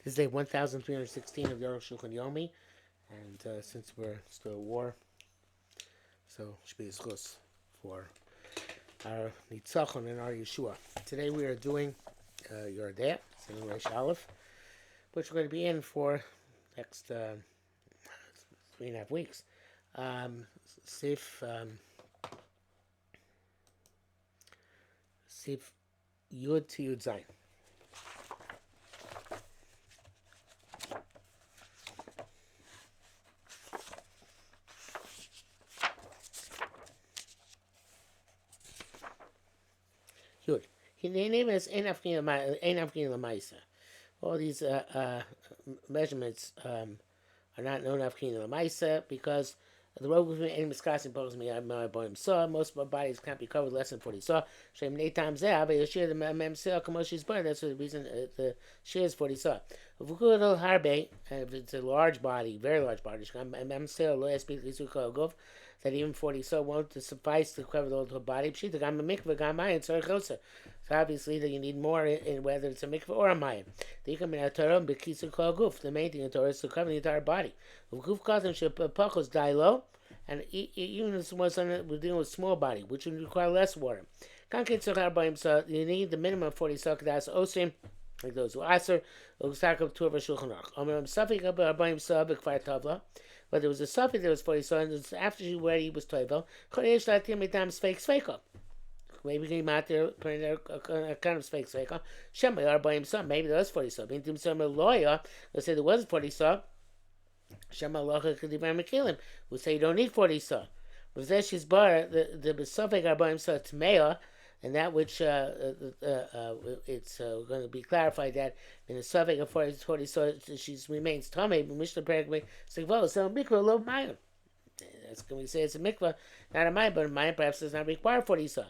This is day 1316 of Arukh HaShulchan Yomi, and since we're still at war, so it should be a schus for our Nitzachon and our Yeshua. Today we are doing Yordeh, Singing Reish Aleph, which we're going to be in for next 3.5 weeks. Sif Yud to Yud Zayin. Yud. The name is Ein Afkin Lamaisa. All these measurements are not known Afkin Lamaisa because the road between any miskas imposes me my body saw. Most of my bodies can't be covered less than 40 saw. Shem 8 times there, but you share the mem saw commercial burn. That's the reason the share is 40 saw. If we go a little harbe, if it's a large body, very large body, mem saw low speed that even 40 saw won't suffice to cover the whole body. Pshita gam mikvah gam mayin tzarich chosa. So obviously that you need more in whether it's a mikvah or a mayin. The ikam in Torah bekisu kol guf. The main thing in Torah is to cover the entire body. Guf katam shepachos die low, and even if we're dealing with small body, which would require less water. So you need the minimum of 40 saw kedas osim. Like those who answer, Ugsakab Tur Shulchan Aruch. Safik Abayim Saw B'Kfar Tavla, but there was a Safik that was 40 saw, and after she where he was Toivel, Chodesh Latim Mitam Sfeik Sveika. Maybe he might there putting a kind of Sfeik Sveika. Shema Abayim Saw, maybe there was 40 saw. Bintim Saw Lawyer, let's say there was 40 saw. Shema Locha Kedivar Mekilim, who say you don't need 40 saw. But there she's bar the Safik Abayim Saw Tmeya. And that which it's going to be clarified that in the suffix of 40 so she remains tummy, but Mishnah Perek Sigvo, so mikvah lo mayim. That's going to say it's a mikvah, not a mayim, but a mayim perhaps does not require 40 so.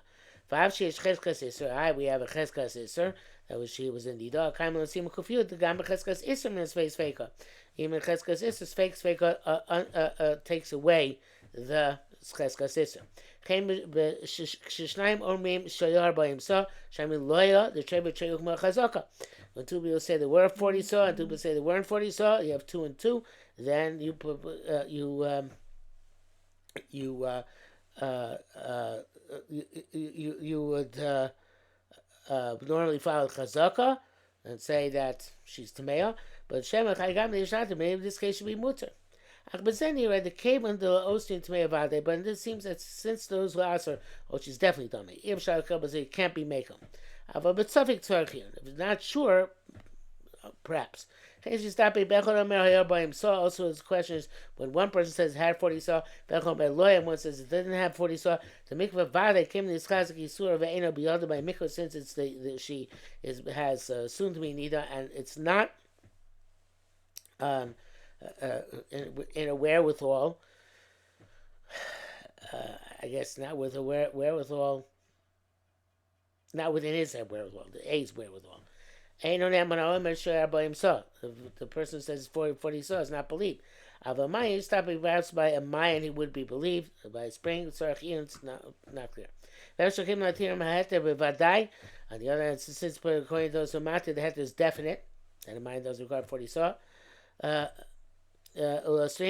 Five she is cheskas iser. We have a cheskas iser. That was she was in the dog. Kaimel and Sima Kufiyut. The gam cheskas iser in his face feka. Even cheskas iser fake feka takes away the cheskas iser. Shishnayim omrim shayar by himself. Shamin loya the trebe treyuk chazaka. When two people say there were 40 saw and two people say there weren't 40 saw, you have 2 and 2. Then you would normally follow chazaka and say that she's tameya, but shemach haygam leishnatim. Maybe this case should be mutter. But then you read the cable the Ostin tameya vade, but it seems that since those who ask her, oh, she's definitely tameya. If shal it can't be makem. But suffix tzarchian. If it's not sure, perhaps. Also, his question is when one person says it had 40 saw, and one says it didn't have 40 saw. The mikvah vade came in this chazik yisur ve'eno biyada by mikvah since it's she has soon to be nida and it's not in a wherewithal. I guess not with a wherewithal. Not within his wherewithal, the A's wherewithal. The person says 40 saw is not believed. Avamayin stopping perhaps by a mayan he would be believed. By a spring, it's not clear. On the other hand, since according to those who matter, the het is definite, and a mayan doesn't require 40 saw. Those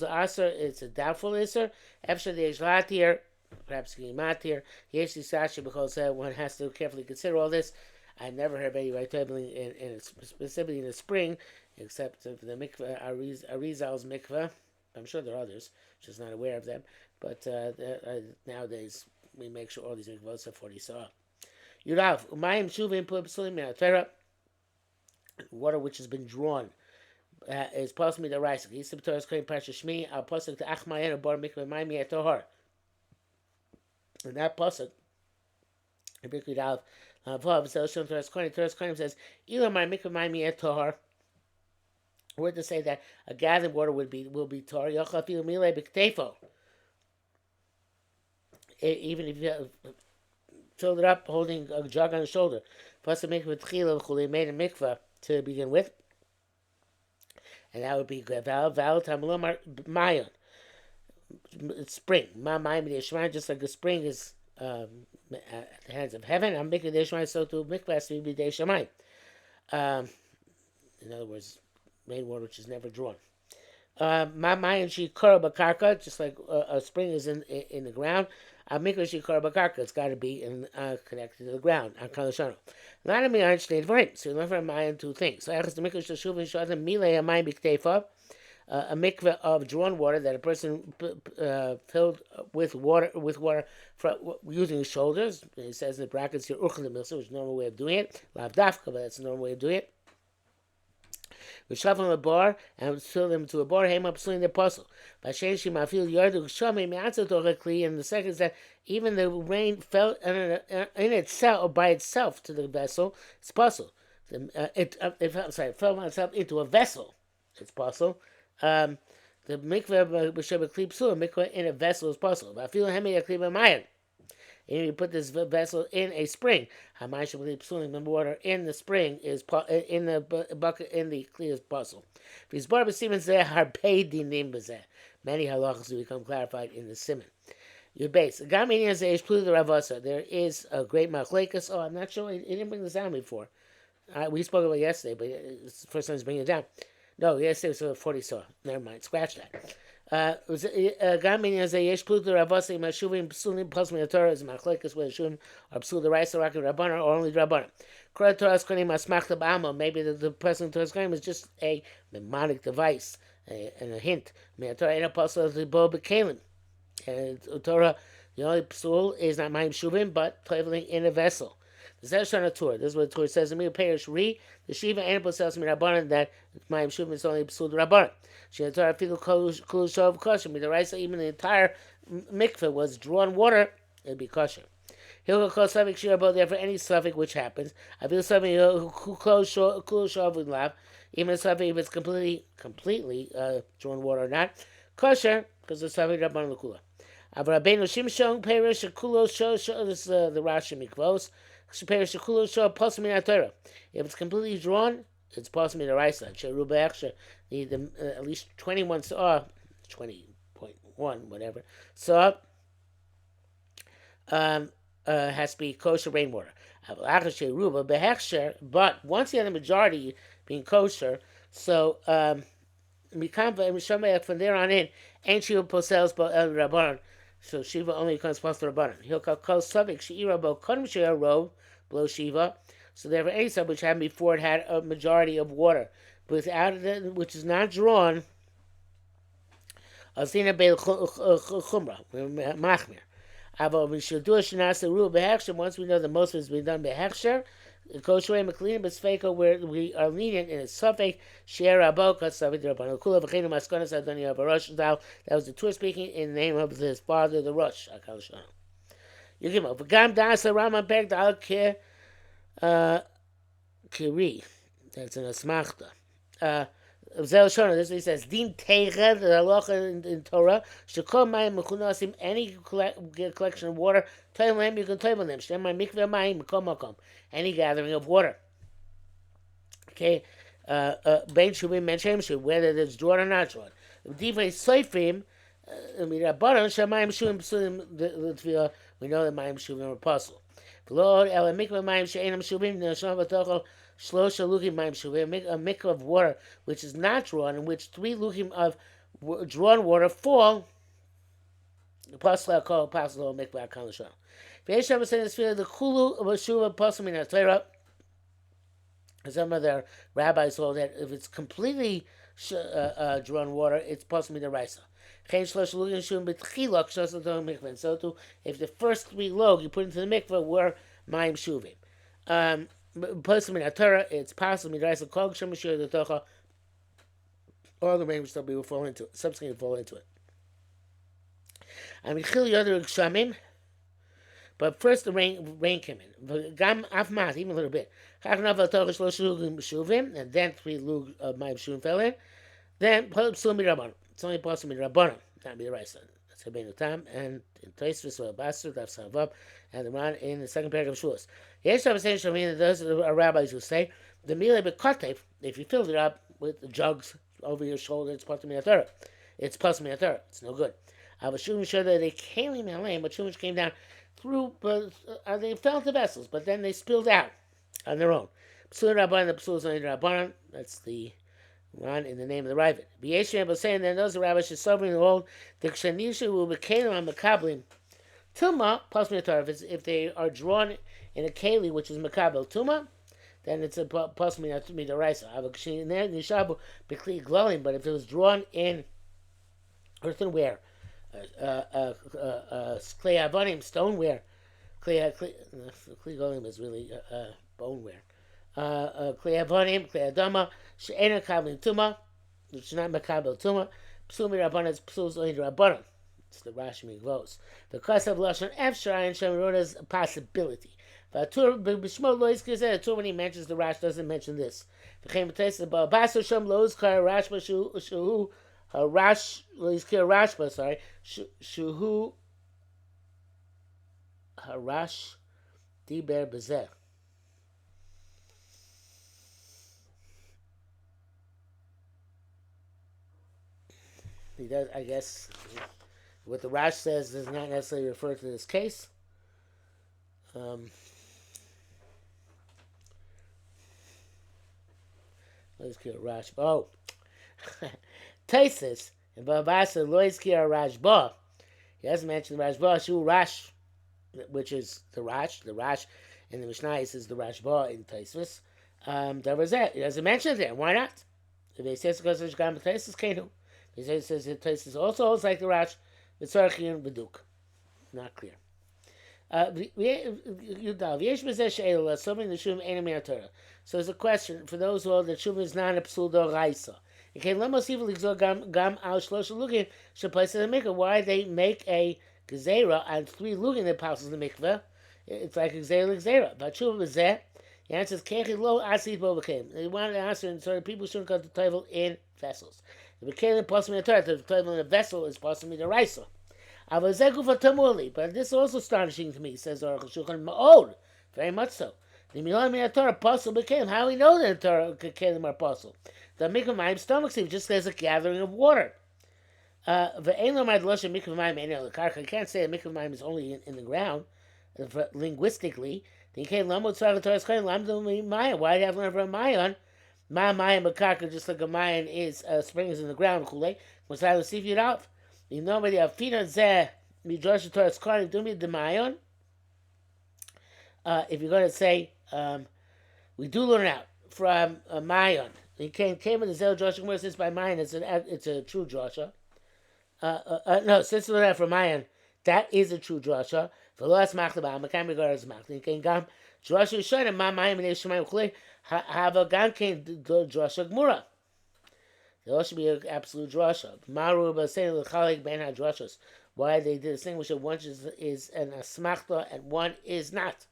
are aser, it's a doubtful iser. Efshar the ejlatir, perhaps matir. Yesh sashi because one has to carefully consider all this. I never heard of any right tabling specifically in the spring, except for the mikveh, Arizal's mikveh. I'm sure there are others, just not aware of them. But nowadays, we make sure all these mikvahs are 40 saw. Yurav, umayim shuvim pubsulim min water which has been drawn is possibly the rice. He's the Torah's claim Pasha Shmi. I'll pasuk to Achmayen or Bar Mikveh Maimi at Tohar. And that pasuk, Ibikid Alf, Vav, Torah's claim says, Ilamar Mikveh Maimi at Tohar. We're to say that a gathered water will be Torah. Yochafil Mile Biktefo. Even if you filled it up holding a jug on the shoulder. Pasuk Mikveh Tchila Chuli made a mikveh to begin with. And that would be Val Tamulomar Mayon. Spring. Ma Mayim Yeshman, just like a spring is at the hands of heaven. I'm making the Yeshman so to Mikvah to be the Shamayim. In other words, rainwater which is never drawn. Mamayim shikara bakarka, just like a spring is in the ground. A mikvah shikara bakarka, it's got to be connected to the ground. Kalashano. Not a miyan shnei dvarim. So you learn from Mayan two things. So the mikvah shashuvin shadim milei amayim b'ktefa, a mikvah of drawn water that a person filled with water using his shoulders. He says in the brackets here, which is a normal way of doing it. Lav dafka, but that's a normal way of doing it. We shuffle them a bar and fill them to a bar. Him up the puzzle. By changing my field yard, and the second is that even the rain fell in itself or by itself to the vessel. It's puzzle. It fell by itself into a vessel. It's puzzle. The mikveh mikveh in a vessel is puzzle. I feel hemi a mayan. And you put this vessel in a spring. The water in the spring is in the bucket in the clear puzzle. Many halachas will become clarified in the simon. Your base. There is a great machlekes. Oh, I'm not sure. He didn't bring this down before. We spoke about it yesterday, but it's the first time he's bringing it down. No, yesterday was 40 saw. Never mind. Scratch that. גם בעניין זה יש פלוג לרבוסי עם השובעים פסולים פלוס מן התורה, זה מחלקת השובעים are psul the rice רק רבנן or only רבנן. כל התורה הסקונים אסמכתא בעלמא, maybe the person to הסקונים is just a mnemonic device and a hint. מהתורה אין הפסול לבוא בכלים. And Torah, the only psul is not mayim shuvim, but traveling in a vessel. This is what the Torah says. The parish re the shiva and possess me rabbanan that mayim shuvim is only psul rabbanan. She had Torah feel kol shov kosher. The rice even the entire mikveh was drawn water. It'd be kosher. He'll call suffix shir about there for any suffix which happens. I feel something who close shov with lav. Even a suffix if it's completely drawn water or not kosher because the suffix rabbanan l'kula. Rabbeinu Shimshon parish kulo show this is the Rashi mikvos. Parish kulo show posmi Torah. If it's completely drawn, it's posmi the right side. Sheruba extra the at least 21 saw 20.1 whatever saw has to be kosher rainwater. But once you have the majority being kosher, so from there on in, ain't Shiva posels rabbanon. So Shiva only becomes plus the rabbanon. He'll call suffix sheira bo kodem sheira rov below Shiva. So therefore, any sub which happened before it had a majority of water, without it, which is not drawn. Asina beil chumra machmir. Avo v'shudu shenasa ru behechsher. Once we know that most of it has been done behechsher, kosher meklinim b'sfeika where we are lenient in a suffix sheir abo kasavid rabbanon kula v'cheinu maskonas adoni avarosh dal. That was the Torah speaking in the name of his father, the Rosh. You give up. V'gam dasa Rama pek dal ke kiri. That's an asmachta. This is what he says. Din teira, the halacha in Torah. Shekol mayim mechunasim, any collection of water. Toil them, you can toil them. Shem my mikveh mayim mekom makom. Any gathering of water. Okay. Ben shuvim ben shem shuv, whether it's drawn or not drawn. Divrei soifim, mirabaron shemayim shuvim psulim. We know that mayim shuvim are apostle. V'lo el mikveh mayim she'enam shuvim nesham v'tochel. Shlosha lukim mayim shuvim, a mikveh of water which is not drawn, in which 3 lukim of drawn water fall. The pasuk called pasuk mikveh akal l'shon. V'yeshem saying this the kulu of a shuva pasuk min haTorah. Some of their rabbis hold that if it's completely drawn water, it's pasuk min deraisa. Chen shlosha lukim shuvim b'tchilak shlosh l'tom mikveh. So too, if the first 3 log you put into the mikveh were mayim shuvim. Pasuk min Torah, it's possible midraisa kol gshemashir the tocha. All the rain will still be will fall into it. Subsequently fall into it. I mean, chil yoder gshamim. But first the rain came in. Gam afmat, even a little bit. Chachnav al tocha shlosh lugim shuvim, and then 3 lug of mayim shuvim fell in. Then pasuk min rabbanon. It's only pasuk min rabbanon, not midraisa. That's Rabbeinu Tam and in Tosfos or Basra, Daf Savav, and the Ran in the second paragraph of Shulas. Yes, I'm saying Shamina. Those are rabbis who say the mile bekotef. If you filled it up with the jugs over your shoulder, it's pasuk min Torah. It's pasuk min Torah. It's no good. I was showing sure that they came in Malaim, but Shumish came down through. But they fell into vessels, but then they spilled out on their own. Psul Rabban, the Psul is only Rabban. That's the one in the name of the Ravid. B'yeshim was saying that those rabbis should sovereign hold the Kshanisha will be Kalim on Makablim. Tuma, possibly if they are drawn in a Kali, which is Makabel Tuma, then it's a possibly not to be the Raisa. But if it was drawn in earthenware, clay avonim, stoneware, clay golim is really boneware. Clay avonim, clay adama, she'ena kablim tuma, which is not makabel tuma. Psul mirabbanan is psul only rabbanan. It's the Rashi Migvos. The cost of lashon efshar and Shem is a possibility. But Tur b'shmo lo izkir Tur when he mentions the Rash doesn't mention this. V'chein b'teis the baso shem lo izkar Rashba shuhu harash lo izkir Rashba sorry shuhu harash diber b'zeh. He does, I guess. What the Rash says does not necessarily refer to this case. Let's get Rash. Oh, Taisis and Babasa Lois Kira Rashba. He doesn't mention the Rashba. Shu Rash, which is the Rash. The Rash in the Mishnah is the Rashba in Taisis. That was it. He doesn't mention it there. Why not? If he says because there's Gam Taisis, Kenu. He says Taisis also holds like the Rash. V'tzarchion b'duk. Not clear. So there's a question for those who hold that Shuvah is not a psul d'oraisa. Why they make a gezerah on 3 lugin that passes the mikveh? It's like gezerah. But Shuvah is that. The answer is kechi lo asid bo b'keim. They wanted to answer, and so people shouldn't go to toivel in vessels. The b'keim possibly the toivel in a vessel is possibly the raisa. But this is also astonishing to me, says Arukh HaShulchan, Ma'od, very much so. The Milah Min Torah apostle became. How do we know that the Torah Kelim are apostle? The Mikvah Mayim stomach sleep just as a gathering of water. You can't say a Mikvah Mayim is only in the ground, linguistically. Why do you have a Mayan? Mayim Makarka, just like a Mayan is spring is in the ground, was I to see it out? You know, when you have feet there, Midrash Torah is calling to me the Mayon. If you're going to say, we do learn out from Mayon. He came in the Zel Joshua, where it says by Mayon, it's a true Joshua. No, since we learn out from Mayon, that is a true Joshua. For the last Machlaba, Makam regard as Machlin. Came Gam, Joshua showed him, Ma Mayon, and Shemaim Chle, have a Gam came to Joshua Gmura. There also be an absolute drasha. Maru saying the chalik ben hadrashas. Why they distinguish that one is an asmachta and one is not.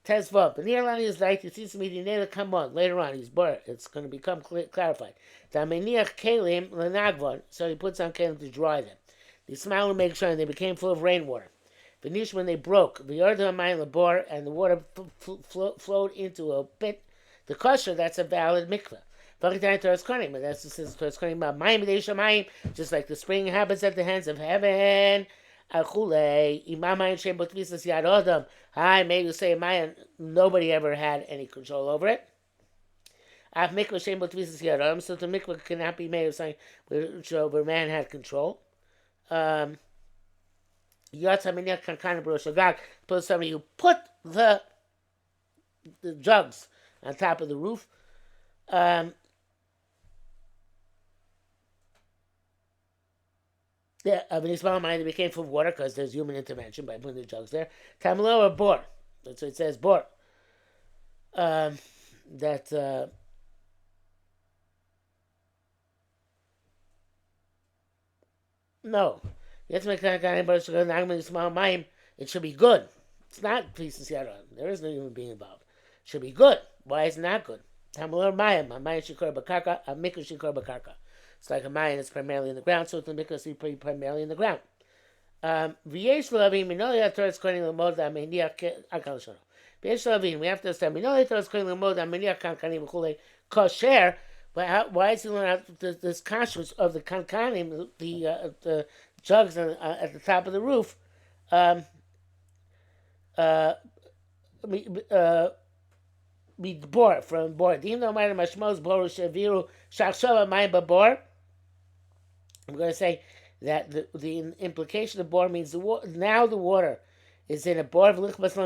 Tezvav. But Nirlani is like it seems to me the name come on later on. He's bar. It's going to become clarified. Dameniach kelim lenagvon. So he puts on kelim to dry them. The smile make sure they became full of rainwater. Venish when they broke. The Yardah Mayim Labar and the water flowed into a pit. The kosher, that's a valid mikveh. But that's just like the spring happens at the hands of heaven. Hi, may you say Mayan, nobody ever had any control over it. So the mikvah cannot be made of something where man had control. You put the jugs on top of the roof. Yeah, they became full of water because there's human intervention by putting the jugs there. Tamalo or bor. That's what it says, bor. No. You have to make that guy, but it should be good. It's not peace and siaran. There is no human being involved. It should be good. Why is it not good? Tamalo mayim. A mayim shikor bakarka. A mikra shikor bakarka. It's like a mayan that's primarily in the ground, so the mikvah is primarily in the ground. V'yesh l'avim minoli Torah is calling l'mod ameniach akal shono. V'yesh l'avim, we have to understand minoli Torah is calling l'mod ameniach kankanim v'chulei kosher. But why is he learning out this kashrus of the kankanim, the jugs at the top of the roof? be bor from bor. Dim no matter mashmos bor shaviru shachshava mayim babor. I'm going to say that the implication of bor means now the water is in a bor of lichbas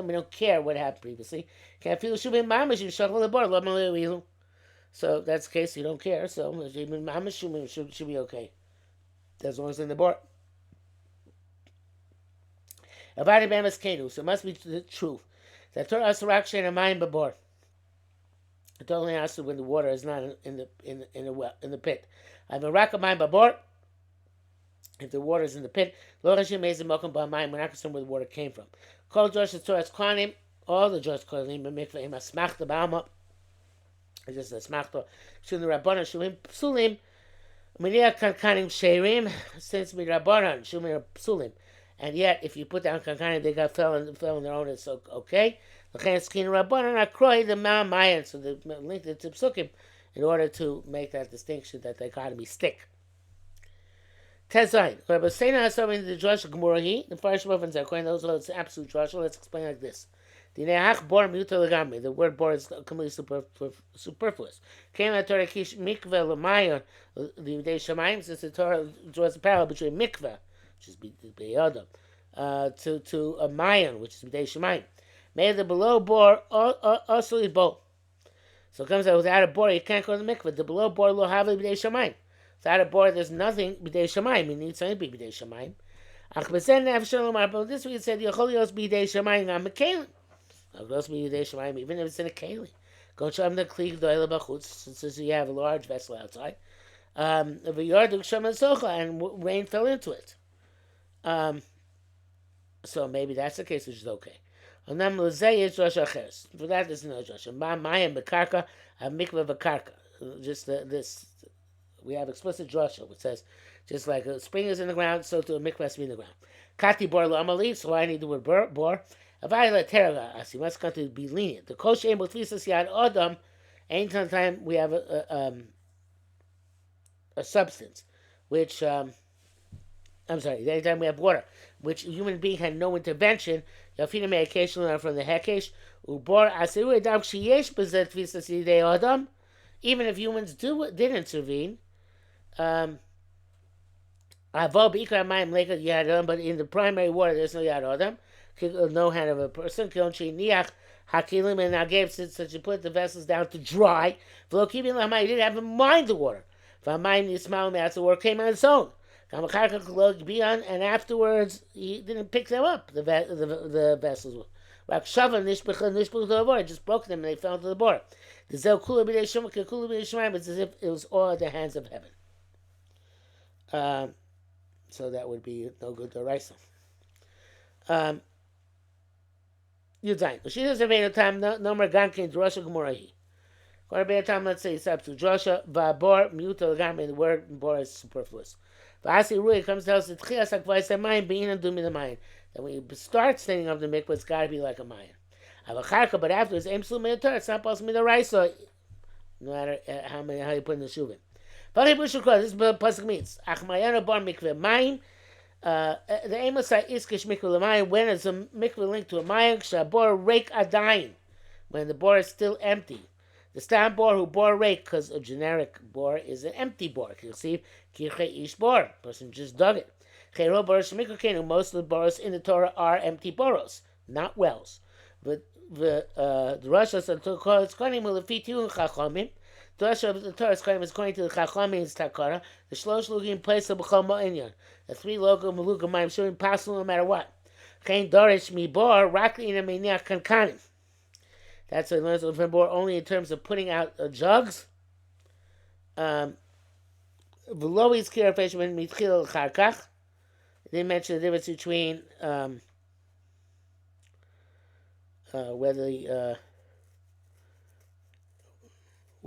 we don't care what happened previously. Can't feel shubim mamash you shachal the bor. So that's the case. You don't care. So mamash should be okay as long as it's in the bor. Avadi b'emes kenu. So it must be the truth. That Torah asarak shein amayim babor. It only asks when the water is not in the well in the pit. I'm a rakamayim babor. If the water is in the pit, lo hashim mezim mokum b'amayim. We're not concerned where the water came from. Kol Josh Torah's kohanim. All the Josh kohanim mikveh im asmachta b'alma. It's just a smachta. Shum the rabbanon shumim psulim. Miniya kankanim sheirim. Since mi rabbanon shumim psulim. And yet, if you put down kankanim, they fell on their own. It's okay. L'chein skin rabbanon akroi the ma'amayin. So they linked it to psukim in order to make that distinction that the dichotomy stick. Tezayin. Rabbi Seina has something to the Josh Gemurahi. The first movements are going those. It's absolute Josh. Let's explain like this. The word bor is completely superfluous. Came out Torah kish mikveh l'mayon the Yidei Shamayim, since the Torah draws a parallel between mikveh, which is b'yodam, to a mayon, which is Yidei Shamayim. Made the below bor also bo. So it comes out without a bor you can't go to the mikveh. The below bor lo have Yidei Shamayim. Without a bor there's nothing Yidei Shamayim. You need something to be Yidei Shamayim. Ach b'zen nefesh shalom. But this week it said Yechol Yidei Shamayim am mekalim. Even if it's in a keli. Go sham the kli gdoila b'chutz, since you have a large vessel outside. And rain fell into it. So maybe that's the case, which is okay. For that, there's no Josh. Mayim b'karka, a mikveh b'karka. Just this, we have explicit Josh, which says, just like a spring is in the ground, so to a mikveh has to be in the ground. Kati bor lo amali, so I need the word bor. He must come to be lenient. The kosher able to yad adam. Anytime we have a substance, which anytime we have water, which a human being had no intervention, yafina medication from the hekesh ubor asiru edam sheyesh bezet tvisas yidei adam. Even if humans did intervene, but in the primary water there's no yad adam. No hand of a person. Hakilim and Nagev, since you put the vessels down to dry. You didn't have in mind the water. That's the water came on its own. And afterwards, he didn't pick them up, the vessels. It just broke them and they fell into the border. It's as if it was all at the hands of heaven. So that would be no good to Raisa. Yudain. She doesn't have any time. No more gankin drosha gemorahi. Or time. Let's say it's up to drosha va'bor miuta legam. The word bor is superfluous. Va'asi rui comes to tell us that tchias hakvayis hamayim bein and dumi the mayim. That when you start standing up the mikvah, it's got to be like a mayim. Avacharka, but afterwards, emslu me'atar. It's not possible to raisa. No matter how you put in the shuvim. V'alei b'shukra. This pasuk means achmayana bar mikveh mayim. The aim is iskish mikveh l'mayim, when is a mikveh linked to a mayim shabor reik adayin, when the bor is still empty. The stam bor who bor reik, because a generic bor is an empty bor. You'll see kirche ish bor, person just dug it. Chero boros mikveh, most of the boros in the Torah are empty boros, not wells. But the Rosh Hashanah it's konim ulefitu chachamim. The Torah's claim is according to the Chachamim's Takara. The Shlosh Lugim place of B'chol Ma'inyan. The 3 local Maluka Mayim showing possible no matter what. Chain Dorish Mibor Rakli in a Meniach Kankanim. That's what it learns from Bor only in terms of putting out jugs. V'lo Yizkir Feshman Mitchil Charkach. They mention the difference between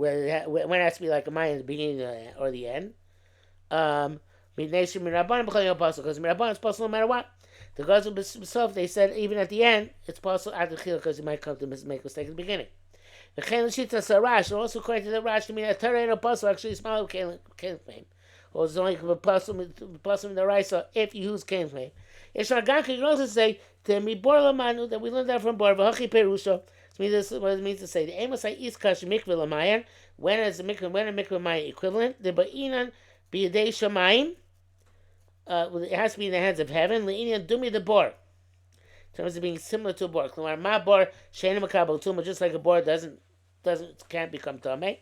when it has to be like a mine in the beginning or the end. Because Mirabban is possible no matter what. The gods of B'Sof, they said even at the end, it's possible at the Chil because you might come to make a mistake at the beginning. The Chen Shita Sarash, also according to the Rash, to mean that Torah ain't a puzzle, actually small Kalim flame. Or it's only a puzzle in the Raisa if you use Kalim flame. Yeshar Ganka, you can also say, to Mibor Lamanu, that we learned that from Bor, V'hachi Perusha, This is what it means to say. The Amos Iskash Mikveh Lamayan. When is a mikveh Mayan equivalent? The Ba'inan Biyadei Shamayim. It has to be in the hands of heaven. Le'inyan Dumi the bor. In terms of being similar to a bor. Ma bor she'ena makabel tuma, just like a bor can't become tamei.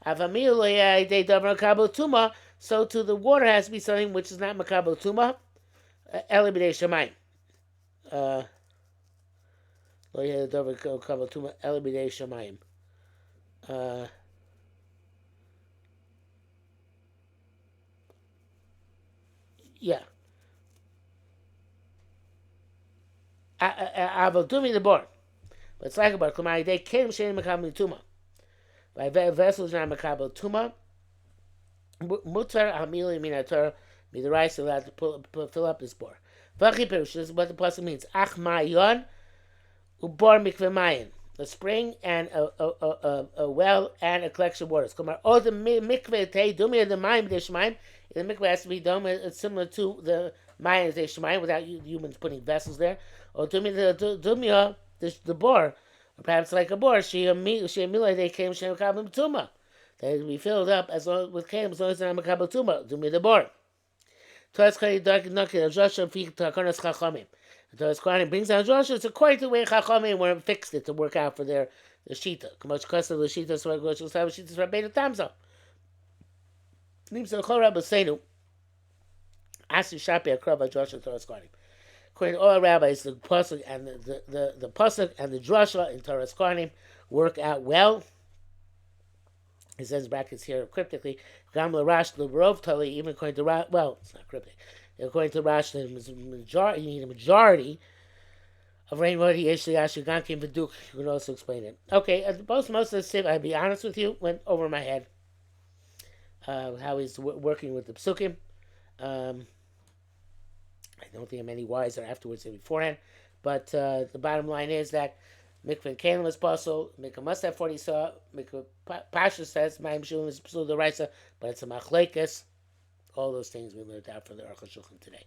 Avamil lo yadei davar makabel tuma. So to the water has to be something which is not makabel tuma. Eli b'dei shamayim. Lo yadei davar makabel tuma. Eli b'dei shamayim. Yeah. Aval the bor. But it's like a bor. K'mar they came she'ena makabel tuma. By vessels not makabel tuma. Mutar hamili minator. Be the rice allowed to fill up this bor. Vachi perush. This is what the pasuk means. Ach ma'yon ubor mikveh mayin. A spring and a well and a collection of waters. Come on. Oh, the mikveh tei dumia the mayim deshmayim. The mikveh has to be done. It's similar to the mayim deshmayim without humans putting vessels there. Or dumia the bor, or perhaps like a bor. She amila they came shem kabel tuma. They will be filled up as long with came as long as they're not makabel tuma. Dumia the bor. Torah's Joshua brings down Joshua. It's according to the way Chachamim were fixed it to work out for the shita. K'mosh kosav the shita so gosh will have shita rabbeinu tamza. Nim so chol rabbi seinu. Asu shapi akrav Joshua Torah's Kohanim. According to all rabbis, the pasuk and the pasuk and the drasha in Torah's Kohanim work out well. It says brackets here cryptically. Gam l'rash l'rov tali, even according to Rash, well, it's not cryptic. According to Rash, you need a majority of rainwater. Yeshli asher gankim v'duk. You can also explain it. Okay, most of the siv, I'll be honest with you, went over my head. How he's working with the psukim. I don't think I'm any wiser afterwards than beforehand. But the bottom line is that mikveh and kalim is possible. Mikveh must have 40 saw. Mikveh Pasha says Mayim Shulim is psul the Raisa, but it's a machlekes. All those things we learned out from the Arukh HaShulchan today.